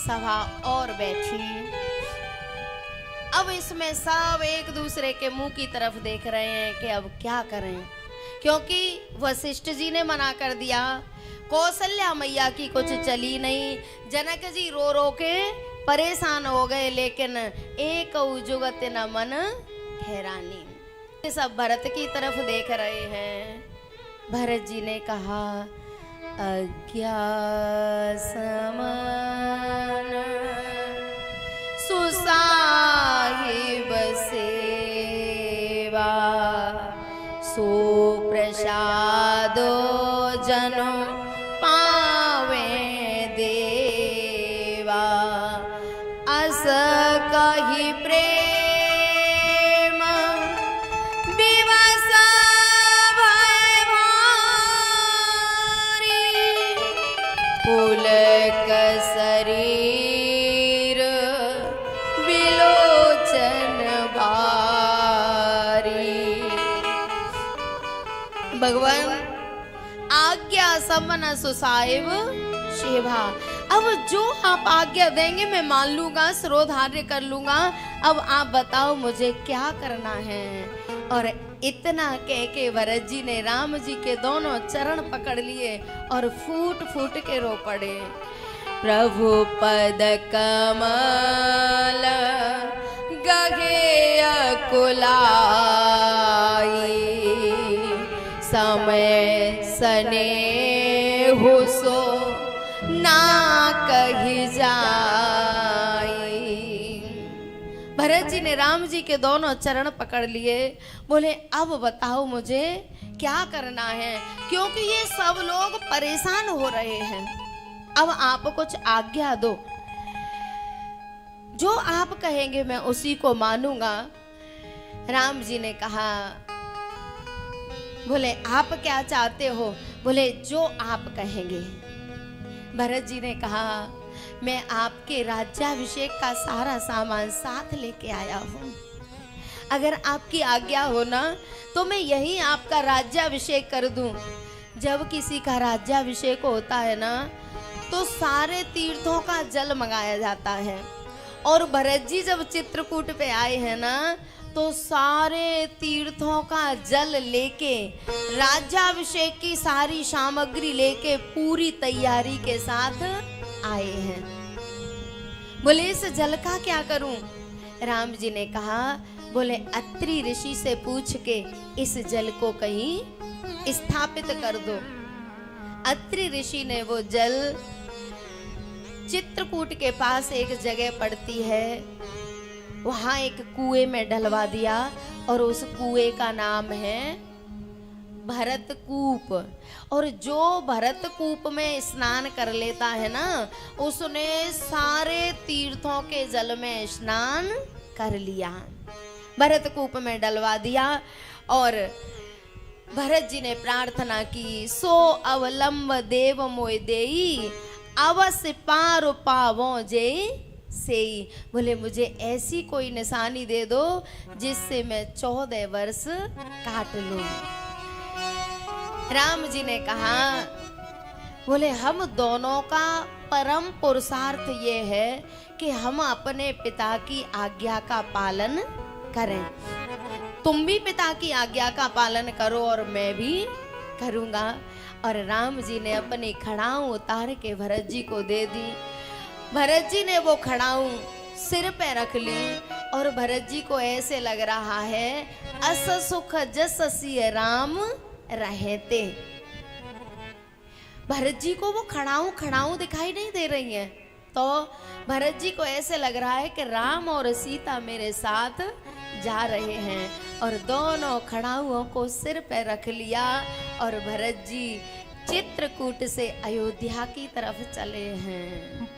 सभा और बैठी। अब इसमें सब एक दूसरे के मुंह की तरफ देख रहे हैं कि अब क्या करें, क्योंकि वशिष्ठ जी ने मना कर दिया, कौशल्या मैया की कुछ चली नहीं, जनक जी रो रो के परेशान हो गए, लेकिन एक जुगत न मन हैरानी। सब भरत की तरफ देख रहे हैं। भरत जी ने कहा, अज्ञा समान सुसाहिब सेवा, सो प्रसादो जनो पावे देवा, अस कहि प्रेम विवश भय भारी, पुलक शरीर विलोचन भारी। भगवान आज्ञा समन सुसाहिब सेवा, अब जो आप आज्ञा देंगे मैं मान लूंगा, सिरोधार्य कर लूंगा। अब आप बताओ मुझे क्या करना है। और इतना कह के भरत जी ने राम जी के दोनों चरण पकड़ लिए और फूट फूट के रो पड़े। प्रभु पद कमल गहे अकुलाई, समय स्नेहु सो ना कही जाई। भरत जी ने राम जी के दोनों चरण पकड़ लिए, बोले अब बताओ मुझे क्या करना है, क्योंकि ये सब लोग परेशान हो रहे हैं। अब आप कुछ आज्ञा दो, जो आप कहेंगे मैं उसी को मानूंगा। राम जी ने कहा, बोले आप क्या चाहते हो? बोले जो आप कहेंगे। भरत जी ने कहा, मैं आपके राज्याभिषेक का सारा सामान साथ लेके आया हूँ, अगर आपकी आज्ञा हो ना तो मैं यही आपका राज्याभिषेक कर दूं। जब किसी का राज्याभिषेक होता है ना तो सारे तीर्थों का जल मंगाया जाता है, और भरत जी जब चित्रकूट पे आए हैं ना तो सारे तीर्थों का जल लेके, राज्याभिषेक की सारी सामग्री लेके पूरी तैयारी के साथ आए हैं। बोले इस जल का क्या करूं? राम जी ने कहा, बोले अत्रि ऋषि से पूछ के इस जल को कहीं स्थापित कर दो। अत्रि ऋषि ने वो जल चित्रकूट के पास एक जगह पड़ती है, वहां एक कुएं में डलवा दिया, और उस कुएं का नाम है भरतकूप। और जो भरतकूप में स्नान कर लेता है ना, उसने सारे तीर्थों के जल में स्नान कर लिया। भरतकूप में डलवा दिया और भरत जी ने प्रार्थना की, सो अवलंब देव मोय देई, अवश्य पार पावो जे सेई। बोले मुझे ऐसी कोई निशानी दे दो जिससे मैं 14 वर्ष काट लूं। राम जी ने कहा, बोले हम दोनों का परम पुरुषार्थ ये है कि हम अपने पिता की आज्ञा का पालन करें। तुम भी पिता की आज्ञा का पालन करो और मैं भी करूंगा। और राम जी ने अपनी खड़ाऊ उतार के भरत जी को दे दी। भरत जी ने वो खड़ाऊ सिर पे रख ली और भरत जी को ऐसे लग रहा है अस सुख जस सिय राम रहते। भरत जी को वो खड़ाऊ दिखाई नहीं दे रही है, तो भरत जी को ऐसे लग रहा है कि राम और सीता मेरे साथ जा रहे हैं। और दोनों खड़ाऊओं को सिर पे रख लिया और भरत जी चित्रकूट से अयोध्या की तरफ चले हैं।